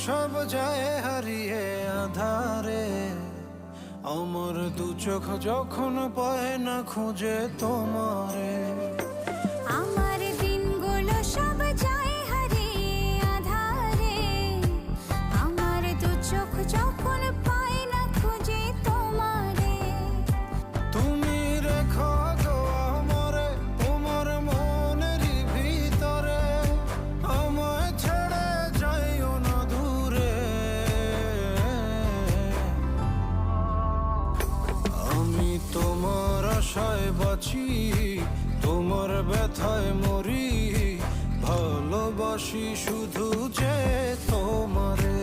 সব যায় হারিয়ে আধারে, আমার দু চোখ যখন পায় না খুঁজে তোমারে। আমার দিনগুলো সব যায় হারিয়ে আঁধারে, আমার দু চোখ যখন পায় না খুঁজে তোমারে। তুমি রেখো গো আমারে তোমার মনেরই ভিতরে, আমায় ছেড়ে যাইও না দূরে। আমি তোমার আশায় বাঁচি, তোমার ব্যথায় মরি, ভালোবাসি শুধু যে তোমারে।